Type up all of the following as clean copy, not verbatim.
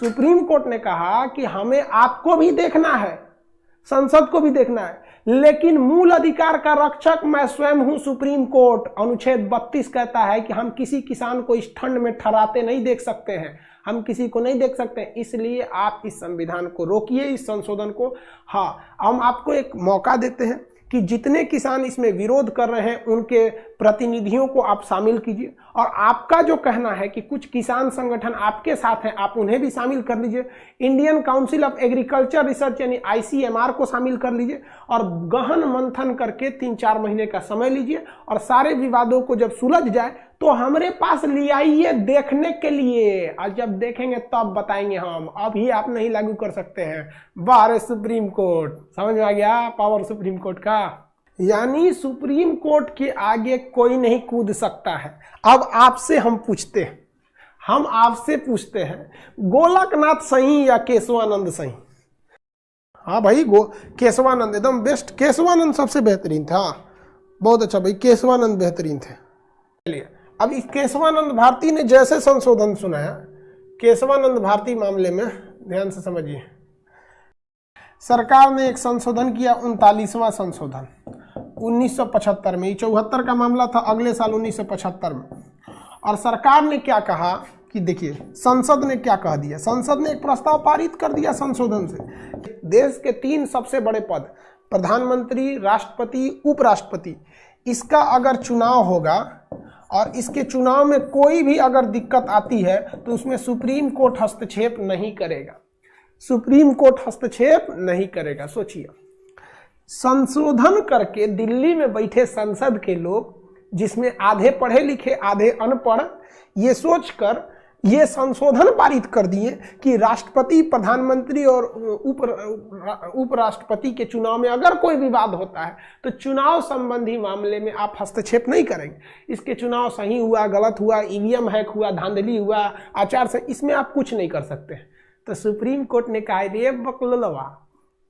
Supreme court ने कहा कि हमें आपको भी देखना है, संसद को भी देखना है, लेकिन मूल अधिकार का रक्षक मैं स्वयं हूं सुप्रीम कोर्ट। अनुच्छेद 32 कहता है कि हम किसी किसान को इस ठंड में ठहराते नहीं देख सकते हैं, हम किसी को नहीं देख सकते हैं, इसलिए आप इस संविधान को रोकिए, इस संशोधन को। हाँ, हम आपको एक मौका देते हैं कि जितने किसान इसमें विरोध कर रहे हैं उनके प्रतिनिधियों को आप शामिल कीजिए, और आपका जो कहना है कि कुछ किसान संगठन आपके साथ हैं, आप उन्हें भी शामिल कर लीजिए। Indian council of agriculture research यानी ICMR को शामिल कर लीजिए, और गहन मंथन करके 3-4 महीने का समय लीजिए, और सारे विवादों को जब सुलझ जाए तो हमारे पास ले आइए देखने के लिए, और जब देखेंगे तब बताएंगे हम। अभी आप नहीं लागू कर सकते हैं। बाहर सुप्रीम कोर्ट, समझ में आ गया पावर सुप्रीम कोर्ट का? यानी सुप्रीम कोर्ट के आगे कोई नहीं कूद सकता है। अब आपसे हम पूछते हैं, गोलकनाथ सही या केशवानंद सही? हाँ भाई, केशवानंद एकदम बेस्ट, केशवानंद सबसे बेहतरीन था। बहुत अच्छा भाई, केशवानंद बेहतरीन थे। चलिए, अब इस केशवानंद भारती ने जैसे संशोधन सुनाया, केशवानंद भारती मामले में ध्यान से समझिए। सरकार ने एक संशोधन किया, 39वां संशोधन 1975 में। 74 का मामला था, अगले साल 1975 में। और सरकार ने क्या कहा कि देखिए संसद ने क्या कह दिया, संसद ने एक प्रस्ताव पारित कर दिया संशोधन से। देश के 3 सबसे बड़े पद, प्रधानमंत्री, राष्ट्रपति, उपराष्ट्रपति, इसका अगर चुनाव होगा और इसके चुनाव में कोई भी अगर दिक्कत आती है तो उसमें सुप्रीम कोर्ट हस्तक्षेप नहीं करेगा, सुप्रीम कोर्ट हस्तक्षेप नहीं करेगा। सोचिए, संशोधन करके दिल्ली में बैठे संसद के लोग, जिसमें आधे पढ़े लिखे आधे अनपढ़, ये सोचकर ये संशोधन पारित कर दिए कि राष्ट्रपति, प्रधानमंत्री और उपराष्ट्रपति के चुनाव में अगर कोई विवाद होता है तो चुनाव संबंधी मामले में आप हस्तक्षेप नहीं करेंगे। इसके चुनाव सही हुआ, गलत हुआ, ईवीएम हैक हुआ, धांधली हुआ, आचार से, इसमें आप कुछ नहीं कर सकते। तो सुप्रीम कोर्ट ने कहा, रे बकलवा,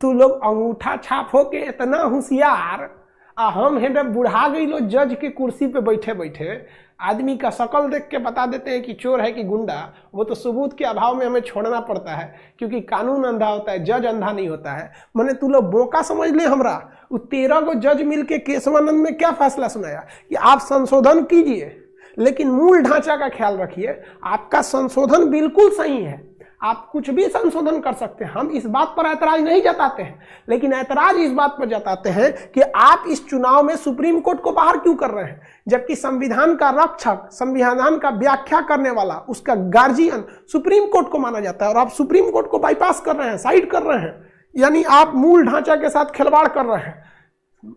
तू लोग अंगूठा छाप हो के इतना होशियार, हम हैं बुढ़ा गई लो जज के कुर्सी पे बैठे बैठे आदमी का शक्ल देख के बता देते हैं कि चोर है कि गुंडा। वो तो सबूत के अभाव में हमें छोड़ना पड़ता है, क्योंकि कानून अंधा होता है, जज अंधा नहीं होता है। मैंने तू लोग बोका समझ ले हमरा। वो 13 को जज मिलके केशवानंद में क्या फैसला सुनाया कि आप संशोधन कीजिए, लेकिन मूल ढांचा का ख्याल रखिए। आपका संशोधन बिल्कुल सही है, आप कुछ भी संशोधन कर सकते हैं, हम इस बात पर ऐतराज नहीं जताते हैं, लेकिन ऐतराज इस बात पर जताते हैं कि आप इस चुनाव में सुप्रीम कोर्ट को बाहर क्यों कर रहे हैं, जबकि संविधान का रक्षक, संविधान का व्याख्या करने वाला, उसका गार्जियन सुप्रीम कोर्ट को माना जाता है, और आप सुप्रीम कोर्ट को बाईपास कर रहे हैं, साइड कर रहे हैं। यानी आप मूल ढांचा के साथ खिलवाड़ कर रहे हैं।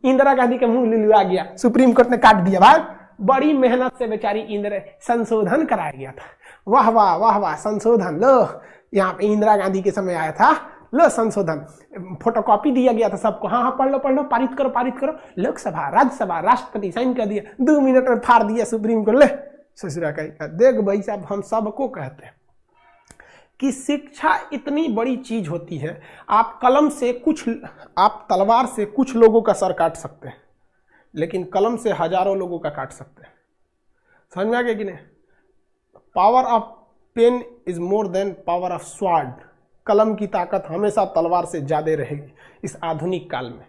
इंदिरा गांधी का मुंह लिलवा गया, सुप्रीम कोर्ट ने काट दिया। भाई बड़ी मेहनत से बेचारी इंदिरा संशोधन कराया गया था, वाह वाह वाह वाह, संशोधन लो, यहाँ पे इंदिरा गांधी के समय आया था, लो संशोधन, फोटोकॉपी दिया गया था सबको, हाँ हाँ पढ़ लो, पारित करो। लोकसभा, राज्यसभा, राष्ट्रपति साइन कर दिया, 2 मिनट में फाड़ दिया सुप्रीम कोर्ट। ले ससुरा का देख भाई साहब, हम सबको कहते हैं कि शिक्षा इतनी बड़ी चीज होती है। आप कलम से कुछ, आप तलवार से कुछ लोगों का सर काट सकते हैं, लेकिन कलम से हजारों लोगों का काट सकते हैं। समझ में आ गया कि नहीं? Power of pen is more than power of sword. कलम की ताकत हमेशा तलवार से ज्यादा रहेगी इस आधुनिक काल में।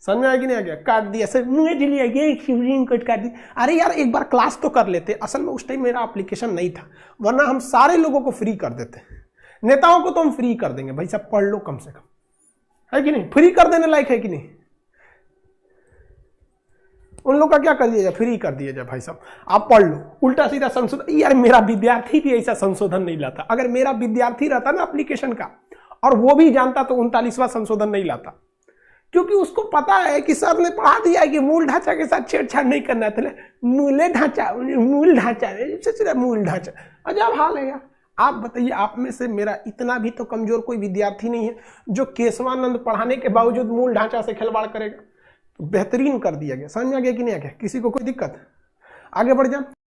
समझ में आ कि नहीं आ गया? काट दिया सर, मुझे लिया गया, सुप्रीम कोर्ट काट दिया। अरे यार एक बार क्लास तो कर लेते। असल में उस टाइम मेरा एप्लीकेशन नहीं था, वरना हम सारे लोगों को फ्री कर देते। नेताओं को तो हम फ्री कर देंगे, भाई साहब पढ़ लो कम से कम, है कि नहीं? फ्री कर देने लायक है कि नहीं? उन लोग का क्या कर दिया जाए, फ्री कर दिया जाए। भाई साहब आप पढ़ लो, उल्टा सीधा संशोधन। यार मेरा विद्यार्थी भी ऐसा संशोधन नहीं लाता। अगर मेरा विद्यार्थी रहता ना एप्लीकेशन का, और वो भी जानता, तो 39वां संशोधन नहीं लाता, क्योंकि उसको पता है कि सर ने पढ़ा दिया है कि मूल ढांचा के साथ छेड़छाड़ नहीं करना है। मूल ढांचा अजब हाल है यार। आप बताइए, आप में से मेरा इतना भी तो कमजोर कोई विद्यार्थी नहीं है जो केशवानंद पढ़ाने के बावजूद मूल ढांचा से खिलवाड़ करेगा। बेहतरीन कर दिया गया। समझ में आ गया कि नहीं आ गया? किसी को कोई दिक्कत? आगे बढ़ जा।